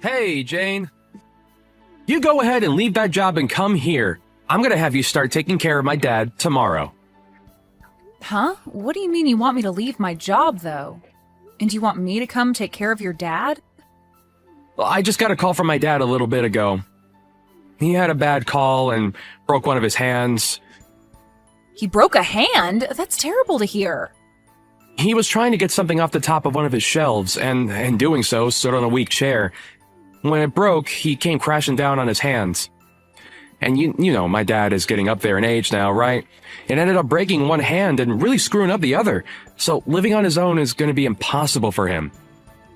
Hey, Jane. You go ahead and leave that job and come here. I'm gonna have you start taking care of my dad tomorrow. Huh? What do you mean you want me to leave my job, though? And you want me to come take care of your dad? Well, I just got a call from my dad a little bit ago. He had a bad call and broke one of his hands. He broke a hand? That's terrible to hear. He was trying to get something off the top of one of his shelves, and in doing so, stood on a weak chair. When it broke, he came crashing down on his hands. And you know, my dad is getting up there in age now, right? It ended up breaking one hand and really screwing up the other. So living on his own is going to be impossible for him.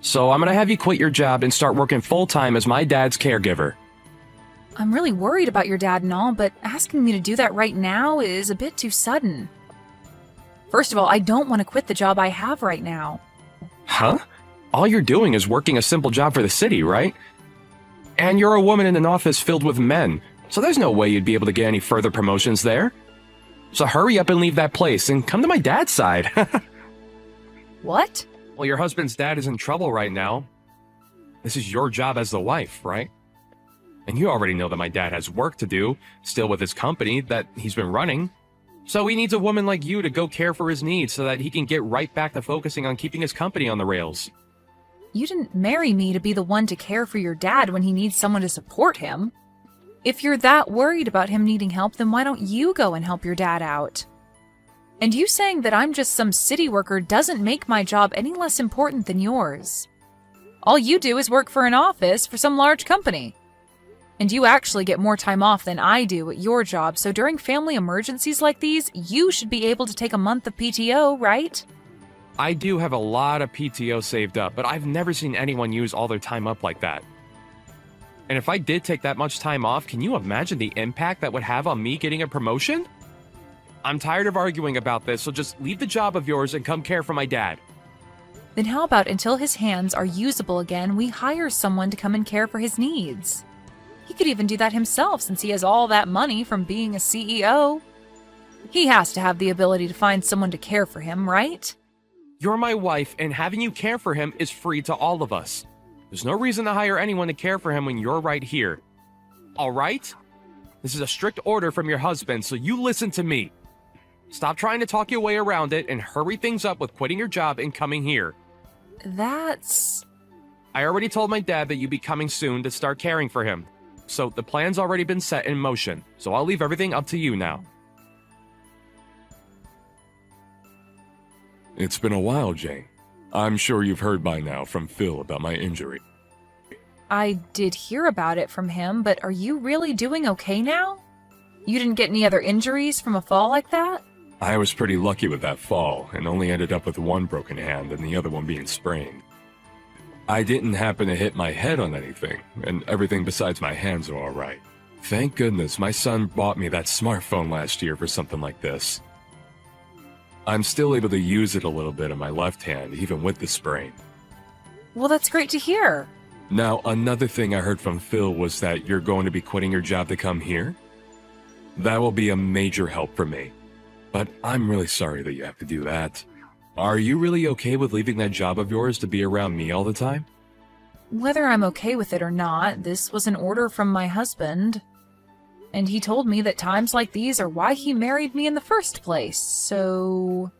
So I'm going to have you quit your job and start working full-time as my dad's caregiver. I'm really worried about your dad and all, but asking me to do that right now is a bit too sudden. First of all, I don't want to quit the job I have right now. Huh? All you're doing is working a simple job for the city, right? And you're a woman in an office filled with men, so there's no way you'd be able to get any further promotions there. So hurry up and leave that place and come to my dad's side. What? Well, your husband's dad is in trouble right now. This is your job as the wife, right? And you already know that my dad has work to do, still with his company that he's been running. So he needs a woman like you to go care for his needs so that he can get right back to focusing on keeping his company on the rails. You didn't marry me to be the one to care for your dad when he needs someone to support him. If you're that worried about him needing help, then why don't you go and help your dad out? And you saying that I'm just some city worker doesn't make my job any less important than yours. All you do is work for an office for some large company. And you actually get more time off than I do at your job, so during family emergencies like these, you should be able to take a month of PTO, right? I do have a lot of PTO saved up, but I've never seen anyone use all their time up like that. And if I did take that much time off, can you imagine the impact that would have on me getting a promotion? I'm tired of arguing about this, so just leave the job of yours and come care for my dad. Then how about until his hands are usable again, we hire someone to come and care for his needs? He could even do that himself since he has all that money from being a CEO. He has to have the ability to find someone to care for him, right? You're my wife, and having you care for him is free to all of us. There's no reason to hire anyone to care for him when you're right here. All right? This is a strict order from your husband, so you listen to me. Stop trying to talk your way around it and hurry things up with quitting your job and coming here. That's... I already told my dad that you'd be coming soon to start caring for him. So the plan's already been set in motion, so I'll leave everything up to you now. It's been a while, Jane. I'm sure you've heard by now from Phil about my injury. I did hear about it from him, but are you really doing okay now? You didn't get any other injuries from a fall like that? I was pretty lucky with that fall, and only ended up with one broken hand and the other one being sprained. I didn't happen to hit my head on anything, and everything besides my hands are alright. Thank goodness my son bought me that smartphone last year for something like this. I'm still able to use it a little bit in my left hand, even with the sprain. Well, that's great to hear. Now, another thing I heard from Phil was that you're going to be quitting your job to come here? That will be a major help for me. But I'm really sorry that you have to do that. Are you really okay with leaving that job of yours to be around me all the time? Whether I'm okay with it or not, this was an order from my husband. And he told me that times like these are why he married me in the first place, so...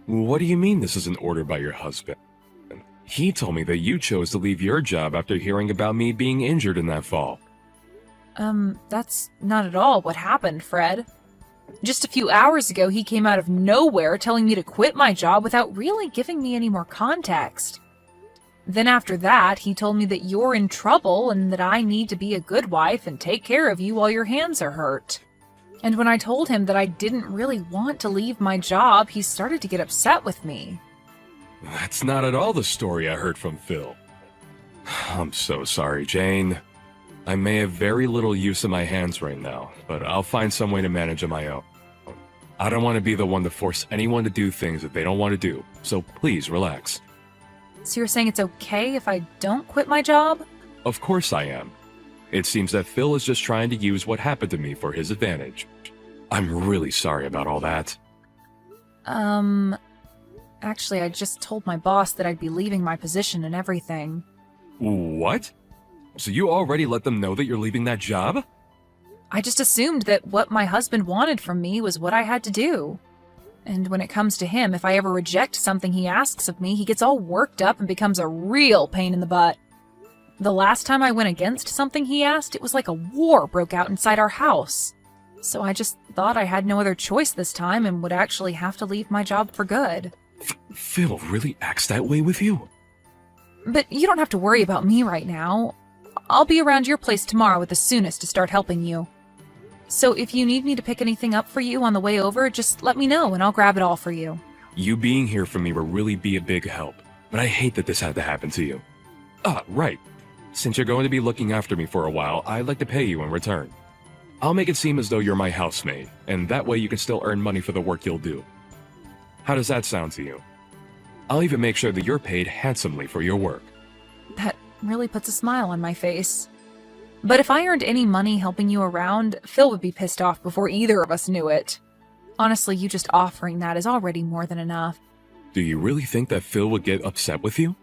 What do you mean this is an order by your husband? He told me that you chose to leave your job after hearing about me being injured in that fall. That's not at all what happened, Fred. Just a few hours ago, he came out of nowhere telling me to quit my job without really giving me any more context. Then after that, he told me that you're in trouble and that I need to be a good wife and take care of you while your hands are hurt. And when I told him that I didn't really want to leave my job, he started to get upset with me. That's not at all the story I heard from Phil. I'm so sorry, Jane. I may have very little use of my hands right now, but I'll find some way to manage on my own. I don't want to be the one to force anyone to do things that they don't want to do, so please relax. So you're saying it's okay if I don't quit my job? Of course I am. It seems that Phil is just trying to use what happened to me for his advantage. I'm really sorry about all that. Actually, I just told my boss that I'd be leaving my position and everything. What? So you already let them know that you're leaving that job? I just assumed that what my husband wanted from me was what I had to do. And when it comes to him, if I ever reject something he asks of me, he gets all worked up and becomes a real pain in the butt. The last time I went against something he asked, it was like a war broke out inside our house. So I just thought I had no other choice this time and would actually have to leave my job for good. Phil really acts that way with you? But you don't have to worry about me right now. I'll be around your place tomorrow at the soonest to start helping you. So if you need me to pick anything up for you on the way over, just let me know and I'll grab it all for you. You being here for me will really be a big help, but I hate that this had to happen to you. Right. Since you're going to be looking after me for a while, I'd like to pay you in return. I'll make it seem as though you're my housemaid, and that way you can still earn money for the work you'll do. How does that sound to you? I'll even make sure that you're paid handsomely for your work. That really puts a smile on my face. But if I earned any money helping you around, Phil would be pissed off before either of us knew it. Honestly, you just offering that is already more than enough. Do you really think that Phil would get upset with you?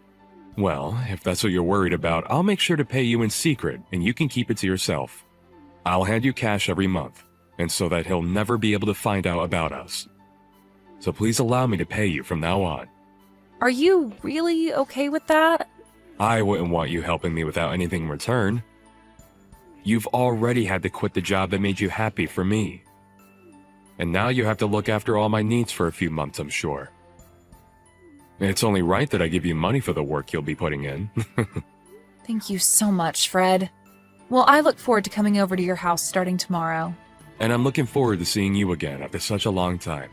Well, if that's what you're worried about, I'll make sure to pay you in secret, and you can keep it to yourself. I'll hand you cash every month, and so that he'll never be able to find out about us. So please allow me to pay you from now on. Are you really okay with that? I wouldn't want you helping me without anything in return. You've already had to quit the job that made you happy for me. And now you have to look after all my needs for a few months, I'm sure. It's only right that I give you money for the work you'll be putting in. Thank you so much, Fred. Well, I look forward to coming over to your house starting tomorrow. And I'm looking forward to seeing you again after such a long time.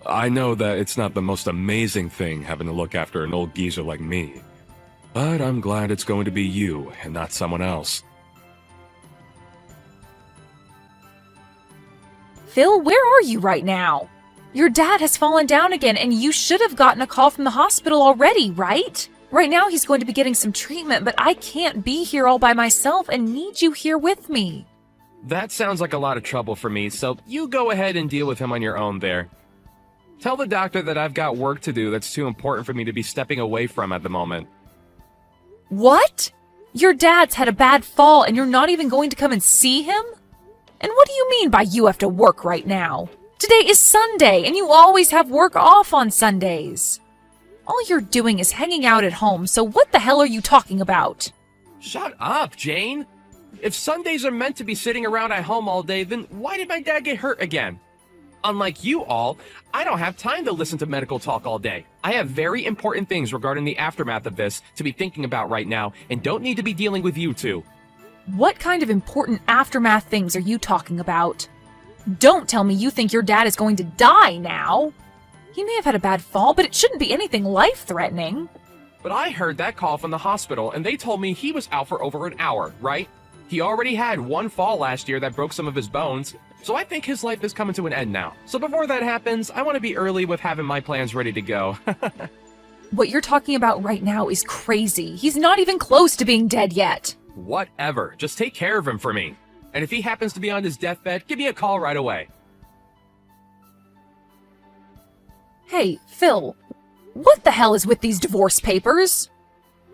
I know that it's not the most amazing thing having to look after an old geezer like me, but I'm glad it's going to be you and not someone else. Phil, where are you right now? Your dad has fallen down again, and you should have gotten a call from the hospital already, right? Right now he's going to be getting some treatment, but I can't be here all by myself and need you here with me. That sounds like a lot of trouble for me, so you go ahead and deal with him on your own there. Tell the doctor that I've got work to do that's too important for me to be stepping away from at the moment. What? Your dad's had a bad fall and you're not even going to come and see him? And what do you mean by you have to work right now? Today is Sunday and you always have work off on Sundays. All you're doing is hanging out at home, so what the hell are you talking about? Shut up, Jane. If Sundays are meant to be sitting around at home all day, then why did my dad get hurt again? Unlike you all, I don't have time to listen to medical talk all day. I have very important things regarding the aftermath of this to be thinking about right now and don't need to be dealing with you two. What kind of important aftermath things are you talking about? Don't tell me you think your dad is going to die now. He may have had a bad fall, but it shouldn't be anything life-threatening. But I heard that call from the hospital and they told me he was out for over an hour, right? He already had one fall last year that broke some of his bones, so I think his life is coming to an end now. So before that happens, I want to be early with having my plans ready to go. What you're talking about right now is crazy. He's not even close to being dead yet. Whatever, just take care of him for me. And if he happens to be on his deathbed, give me a call right away. Hey, Phil, what the hell is with these divorce papers?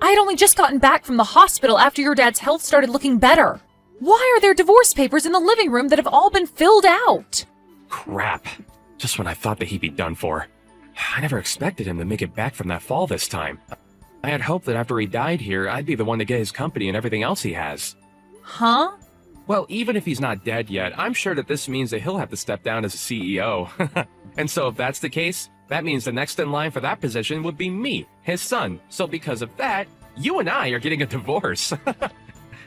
I had only just gotten back from the hospital after your dad's health started looking better. Why are there divorce papers in the living room that have all been filled out? Crap. Just when I thought that he'd be done for. I never expected him to make it back from that fall this time. I had hoped that after he died here, I'd be the one to get his company and everything else he has. Huh? Well, even if he's not dead yet, I'm sure that this means that he'll have to step down as a CEO. And so if that's the case, that means the next in line for that position would be me, his son. So because of that, you and I are getting a divorce.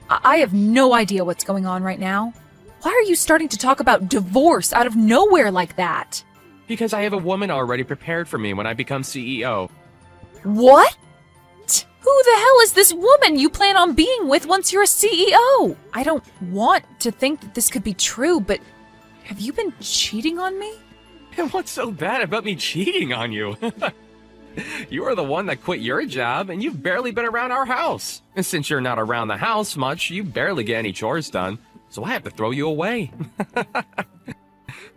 I have no idea what's going on right now. Why are you starting to talk about divorce out of nowhere like that? Because I have a woman already prepared for me when I become CEO. What? Who the hell is this woman you plan on being with once you're a CEO? I don't want to think that this could be true, but have you been cheating on me? And what's so bad about me cheating on you? You are the one that quit your job, and you've barely been around our house. And since you're not around the house much, you barely get any chores done. So I have to throw you away.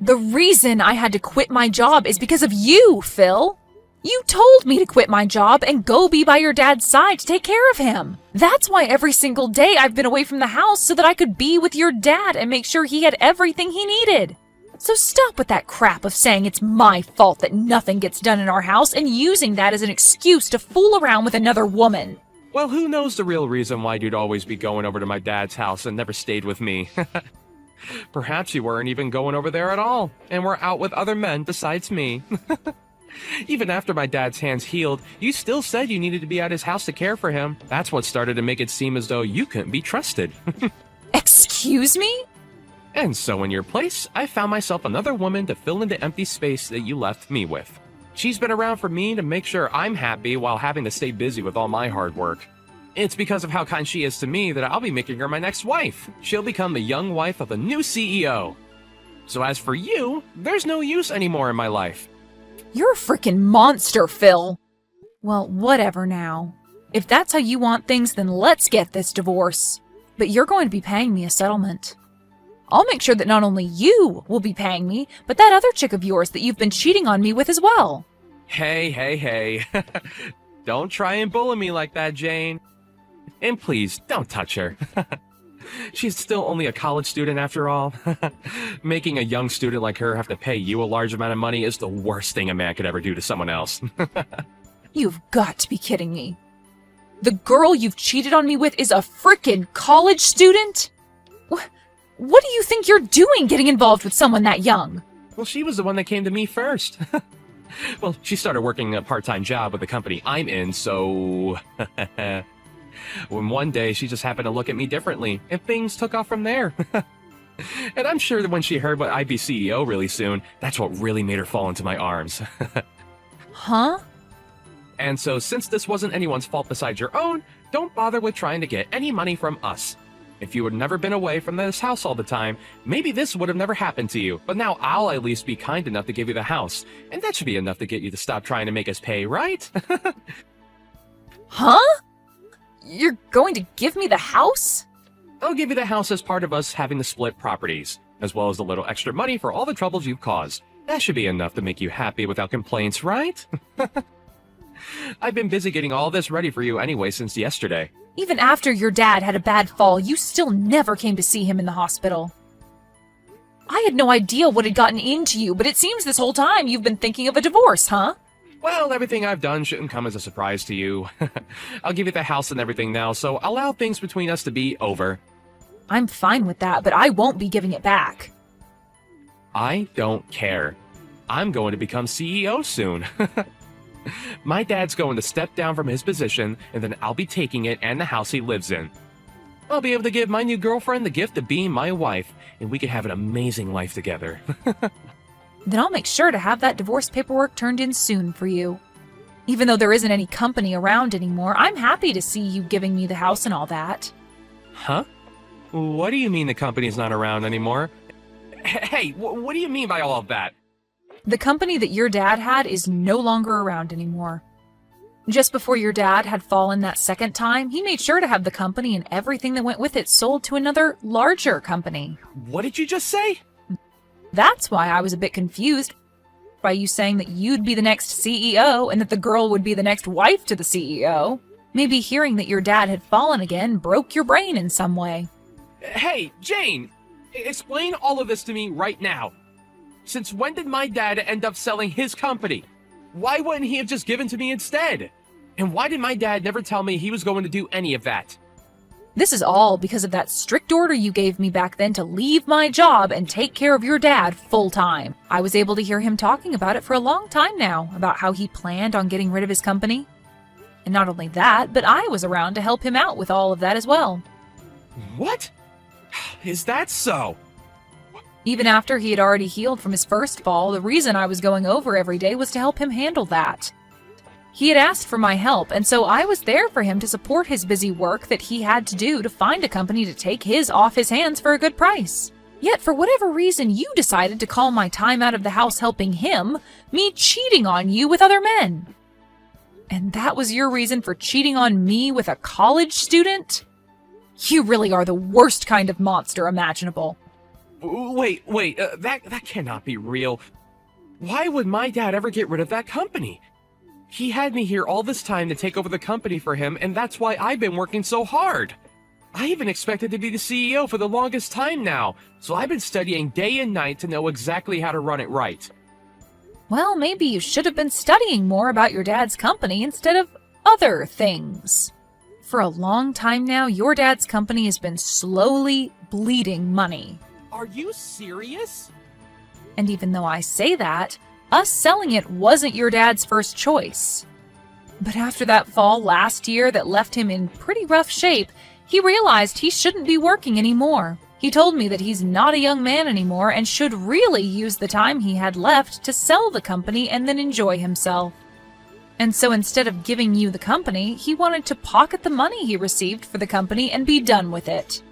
The reason I had to quit my job is because of you, Phil. You told me to quit my job and go be by your dad's side to take care of him. That's why every single day I've been away from the house so that I could be with your dad and make sure he had everything he needed. So stop with that crap of saying it's my fault that nothing gets done in our house and using that as an excuse to fool around with another woman. Well, who knows the real reason why you'd always be going over to my dad's house and never stayed with me. Perhaps you weren't even going over there at all, and were out with other men besides me. Even after my dad's hands healed, you still said you needed to be at his house to care for him. That's what started to make it seem as though you couldn't be trusted. Excuse me? And so in your place, I found myself another woman to fill in the empty space that you left me with. She's been around for me to make sure I'm happy while having to stay busy with all my hard work. It's because of how kind she is to me that I'll be making her my next wife. She'll become the young wife of the new CEO. So as for you, there's no use anymore in my life. You're a freaking monster, Phil. Well, whatever now. If that's how you want things, then let's get this divorce. But you're going to be paying me a settlement. I'll make sure that not only you will be paying me, but that other chick of yours that you've been cheating on me with as well. Hey. Don't try and bully me like that, Jane. And please, don't touch her. She's still only a college student after all. Making a young student like her have to pay you a large amount of money is the worst thing a man could ever do to someone else. You've got to be kidding me. The girl you've cheated on me with is a frickin' college student? What do you think you're doing getting involved with someone that young? Well, she was the one that came to me first. Well, she started working a part-time job with the company I'm in, so... When one day she just happened to look at me differently, and things took off from there. And I'm sure that when she heard what I'd be CEO really soon, that's what really made her fall into my arms. Huh? And so since this wasn't anyone's fault besides your own, don't bother with trying to get any money from us. If you had never been away from this house all the time, maybe this would have never happened to you. But now I'll at least be kind enough to give you the house. And that should be enough to get you to stop trying to make us pay, right? Huh? You're going to give me the house? I'll give you the house as part of us having to split properties, as well as a little extra money for all the troubles you've caused. That should be enough to make you happy without complaints, right? I've been busy getting all this ready for you anyway since yesterday. Even after your dad had a bad fall, you still never came to see him in the hospital. I had no idea what had gotten into you, but it seems this whole time you've been thinking of a divorce, huh? Well, everything I've done shouldn't come as a surprise to you. I'll give you the house and everything now, so allow things between us to be over. I'm fine with that, but I won't be giving it back. I don't care. I'm going to become CEO soon. My dad's going to step down from his position, and then I'll be taking it and the house he lives in. I'll be able to give my new girlfriend the gift of being my wife, and we could have an amazing life together. Then I'll make sure to have that divorce paperwork turned in soon for you. Even though there isn't any company around anymore, I'm happy to see you giving me the house and all that. Huh? What do you mean the company's not around anymore? Hey, what do you mean by all of that? The company that your dad had is no longer around anymore. Just before your dad had fallen that second time, he made sure to have the company and everything that went with it sold to another, larger company. What did you just say? That's why I was a bit confused by you saying that you'd be the next CEO and that the girl would be the next wife to the CEO. Maybe hearing that your dad had fallen again broke your brain in some way. Hey, Jane! Explain all of this to me right now. Since when did my dad end up selling his company? Why wouldn't he have just given to me instead? And why did my dad never tell me he was going to do any of that? This is all because of that strict order you gave me back then to leave my job and take care of your dad full-time. I was able to hear him talking about it for a long time now, about how he planned on getting rid of his company. And not only that, but I was around to help him out with all of that as well. What? Is that so? Even after he had already healed from his first fall, the reason I was going over every day was to help him handle that. He had asked for my help, and so I was there for him to support his busy work that he had to do to find a company to take his off his hands for a good price. Yet for whatever reason, you decided to call my time out of the house helping him, me cheating on you with other men. And that was your reason for cheating on me with a college student? You really are the worst kind of monster imaginable. Wait, that cannot be real. Why would my dad ever get rid of that company? He had me here all this time to take over the company for him, and that's why I've been working so hard. I even expected to be the CEO for the longest time now, so I've been studying day and night to know exactly how to run it right. Well, maybe you should have been studying more about your dad's company instead of other things. For a long time now, your dad's company has been slowly bleeding money. Are you serious? And even though I say that, us selling it wasn't your dad's first choice. But after that fall last year that left him in pretty rough shape, he realized he shouldn't be working anymore. He told me that he's not a young man anymore and should really use the time he had left to sell the company and then enjoy himself. And so instead of giving you the company, he wanted to pocket the money he received for the company and be done with it.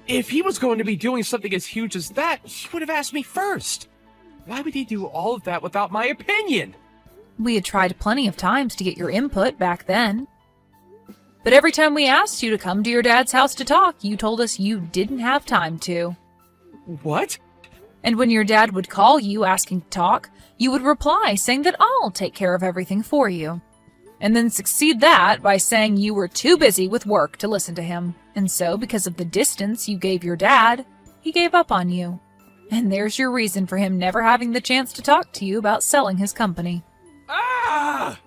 If he was going to be doing something as huge as that, he would have asked me first. Why would he do all of that without my opinion? We had tried plenty of times to get your input back then. But every time we asked you to come to your dad's house to talk, you told us you didn't have time to. What? And when your dad would call you asking to talk, you would reply saying that I'll take care of everything for you. And then succeed that by saying you were too busy with work to listen to him. And so, because of the distance you gave your dad, he gave up on you. And there's your reason for him never having the chance to talk to you about selling his company. Ah!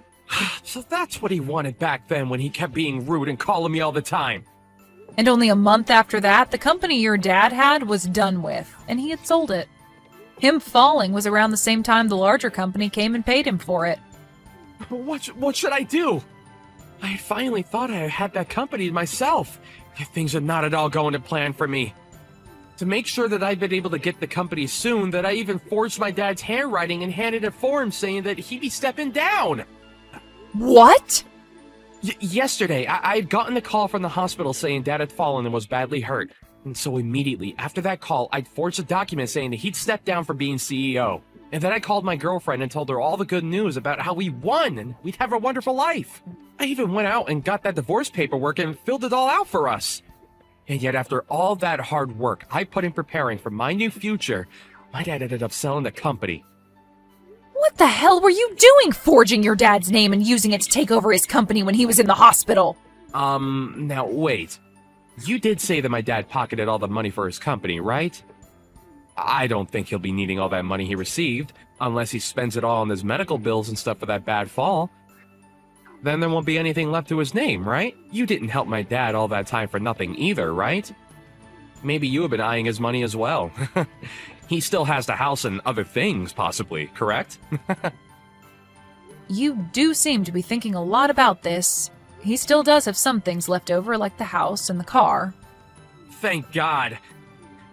So that's what he wanted back then when he kept being rude and calling me all the time. And only a month after that, the company your dad had was done with, and he had sold it. Him falling was around the same time the larger company came and paid him for it. What should I do? I had finally thought I had that company myself, yet things are not at all going to plan for me. To make sure that I've been able to get the company soon, that I even forged my dad's handwriting and handed it for him saying that he'd be stepping down. What? Yesterday, I had gotten a call from the hospital saying Dad had fallen and was badly hurt. And so immediately after that call, I'd forged a document saying that he'd step down from being CEO. And then I called my girlfriend and told her all the good news about how we won and we'd have a wonderful life. I even went out and got that divorce paperwork and filled it all out for us. And yet after all that hard work I put in preparing for my new future, my dad ended up selling the company. What the hell were you doing forging your dad's name and using it to take over his company when he was in the hospital? Now wait. You did say that my dad pocketed all the money for his company, right? I don't think he'll be needing all that money he received, unless he spends it all on his medical bills and stuff for that bad fall. Then there won't be anything left to his name, right? You didn't help my dad all that time for nothing either, right? Maybe you have been eyeing his money as well. He still has the house and other things, possibly, correct? You do seem to be thinking a lot about this. He still does have some things left over, like the house and the car. Thank God.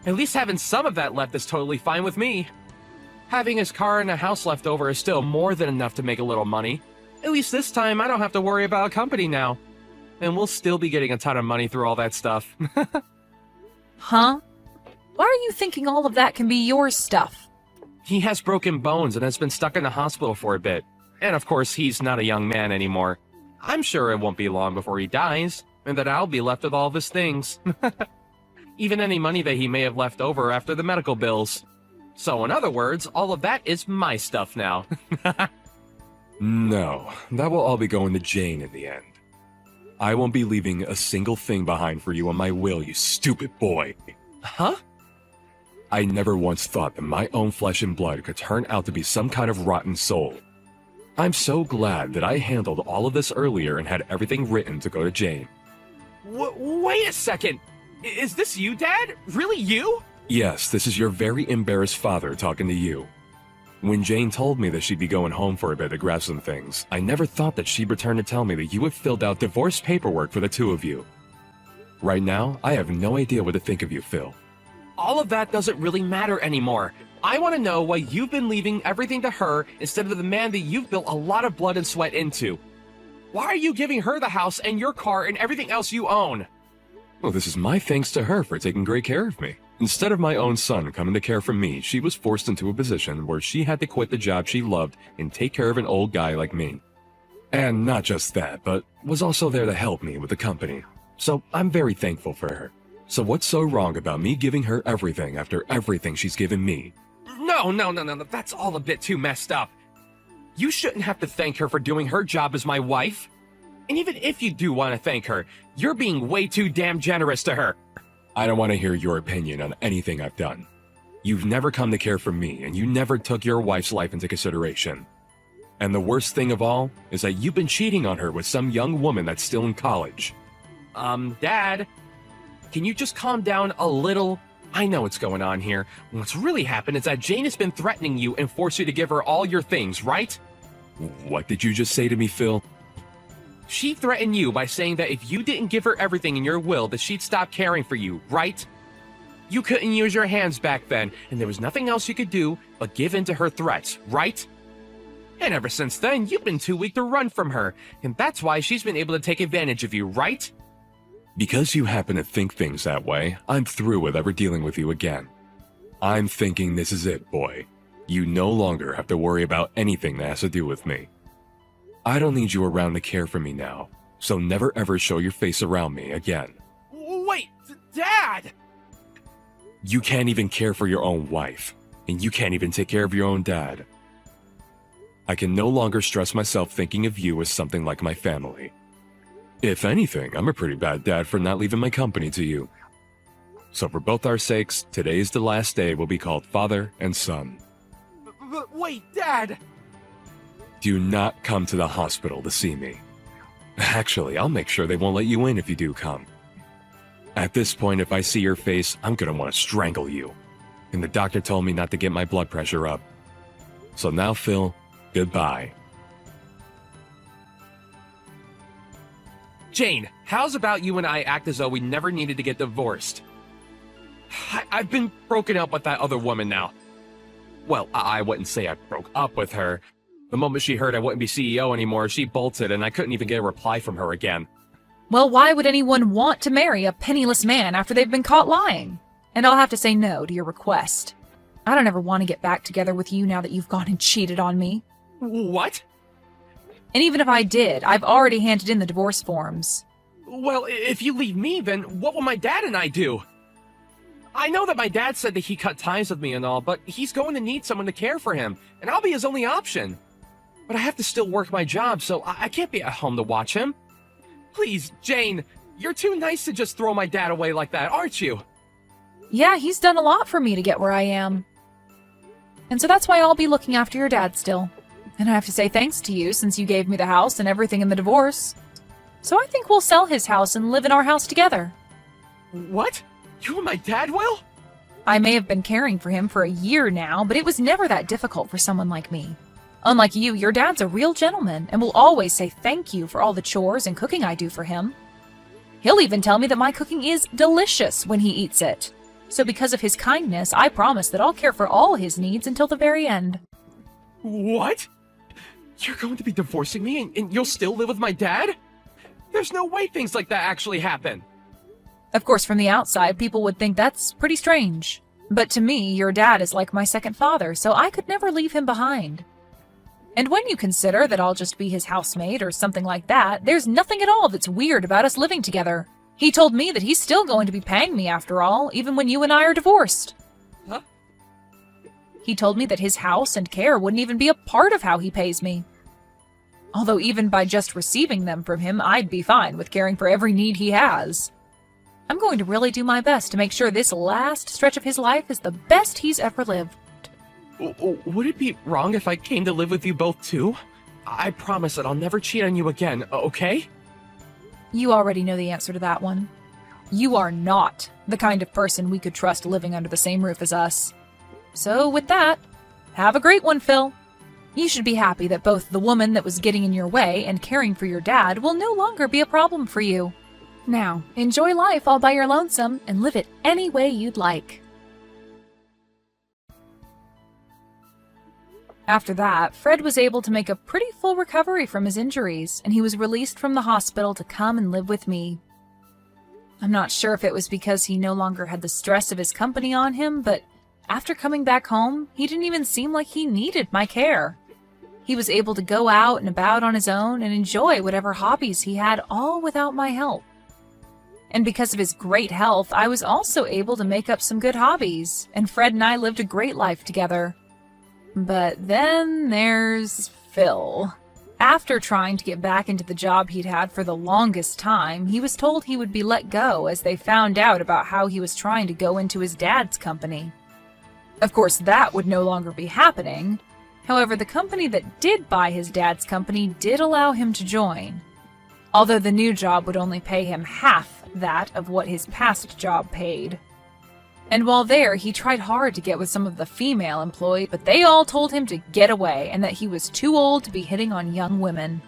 At least having some of that left is totally fine with me. Having his car and a house left over is still more than enough to make a little money. At least this time, I don't have to worry about a company now. And we'll still be getting a ton of money through all that stuff. Huh? Why are you thinking all of that can be your stuff? He has broken bones and has been stuck in the hospital for a bit. And of course, he's not a young man anymore. I'm sure it won't be long before he dies, and that I'll be left with all of his things. Even any money that he may have left over after the medical bills. So in other words, all of that is my stuff now. No, that will all be going to Jane in the end. I won't be leaving a single thing behind for you on my will, you stupid boy. Huh? I never once thought that my own flesh and blood could turn out to be some kind of rotten soul. I'm so glad that I handled all of this earlier and had everything written to go to Jane. Wait a second! Is this you, Dad? Really you? Yes, this is your very embarrassed father talking to you. When Jane told me that she'd be going home for a bit to grab some things, I never thought that she'd return to tell me that you had filled out divorce paperwork for the two of you. Right now, I have no idea what to think of you, Phil. All of that doesn't really matter anymore. I want to know why you've been leaving everything to her instead of the man that you've built a lot of blood and sweat into. Why are you giving her the house and your car and everything else you own? Well, this is my thanks to her for taking great care of me. Instead of my own son coming to care for me, she was forced into a position where she had to quit the job she loved and take care of an old guy like me. And not just that, but was also there to help me with the company. So I'm very thankful for her. So what's so wrong about me giving her everything after everything she's given me? No, that's all a bit too messed up. You shouldn't have to thank her for doing her job as my wife. And even if you do want to thank her, you're being way too damn generous to her. I don't want to hear your opinion on anything I've done. You've never come to care for me, and you never took your wife's life into consideration. And the worst thing of all is that you've been cheating on her with some young woman that's still in college. Dad, can you just calm down a little? I know what's going on here. What's really happened is that Jane has been threatening you and forced you to give her all your things, right? What did you just say to me, Phil? She threatened you by saying that if you didn't give her everything in your will, that she'd stop caring for you, right? You couldn't use your hands back then, and there was nothing else you could do but give in to her threats, right? And ever since then, you've been too weak to run from her, and that's why she's been able to take advantage of you, right? Because you happen to think things that way, I'm through with ever dealing with you again. I'm thinking this is it, boy. You no longer have to worry about anything that has to do with me. I don't need you around to care for me now, so never ever show your face around me again. Wait, Dad! You can't even care for your own wife, and you can't even take care of your own dad. I can no longer stress myself thinking of you as something like my family. If anything, I'm a pretty bad dad for not leaving my company to you. So for both our sakes, today is the last day we'll be called father and son. But wait, Dad! Do not come to the hospital to see me. Actually, I'll make sure they won't let you in if you do come. At this point, if I see your face, I'm gonna want to strangle you. And the doctor told me not to get my blood pressure up. So now, Phil, goodbye. Jane, how's about you and I act as though we never needed to get divorced? I've been broken up with that other woman now. Well, I wouldn't say I broke up with her. The moment she heard I wouldn't be CEO anymore, she bolted and I couldn't even get a reply from her again. Well, why would anyone want to marry a penniless man after they've been caught lying? And I'll have to say no to your request. I don't ever want to get back together with you now that you've gone and cheated on me. What? And even if I did, I've already handed in the divorce forms. Well, if you leave me, then what will my dad and I do? I know that my dad said that he cut ties with me and all, but he's going to need someone to care for him, and I'll be his only option. But I have to still work my job, so I can't be at home to watch him. Please, Jane, you're too nice to just throw my dad away like that, aren't you? Yeah, he's done a lot for me to get where I am. And so that's why I'll be looking after your dad still. And I have to say thanks to you since you gave me the house and everything in the divorce. So I think we'll sell his house and live in our house together. What? You and my dad will? I may have been caring for him for a year now, but it was never that difficult for someone like me. Unlike you, your dad's a real gentleman and will always say thank you for all the chores and cooking I do for him. He'll even tell me that my cooking is delicious when he eats it. So because of his kindness, I promise that I'll care for all his needs until the very end. What? You're going to be divorcing me and you'll still live with my dad? There's no way things like that actually happen. Of course, from the outside, people would think that's pretty strange. But to me, your dad is like my second father, so I could never leave him behind. And when you consider that I'll just be his housemate or something like that, there's nothing at all that's weird about us living together. He told me that he's still going to be paying me after all, even when you and I are divorced. Huh? He told me that his house and care wouldn't even be a part of how he pays me. Although even by just receiving them from him, I'd be fine with caring for every need he has. I'm going to really do my best to make sure this last stretch of his life is the best he's ever lived. Would it be wrong if I came to live with you both too? I promise that I'll never cheat on you again, okay? You already know the answer to that one. You are not the kind of person we could trust living under the same roof as us. So with that, have a great one, Phil. You should be happy that both the woman that was getting in your way and caring for your dad will no longer be a problem for you. Now, enjoy life all by your lonesome and live it any way you'd like. After that, Fred was able to make a pretty full recovery from his injuries, and he was released from the hospital to come and live with me. I'm not sure if it was because he no longer had the stress of his company on him, but after coming back home, he didn't even seem like he needed my care. He was able to go out and about on his own and enjoy whatever hobbies he had, all without my help. And because of his great health, I was also able to make up some good hobbies, and Fred and I lived a great life together. But then there's Phil. After trying to get back into the job he'd had for the longest time, he was told he would be let go as they found out about how he was trying to go into his dad's company. Of course, that would no longer be happening. However, the company that did buy his dad's company did allow him to join, although the new job would only pay him half that of what his past job paid. And while there, he tried hard to get with some of the female employees, but they all told him to get away and that he was too old to be hitting on young women.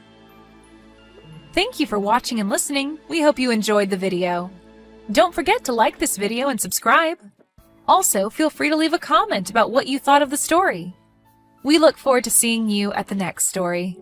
Thank you for watching and listening. We hope you enjoyed the video. Don't forget to like this video and subscribe. Also, feel free to leave a comment about what you thought of the story. We look forward to seeing you at the next story.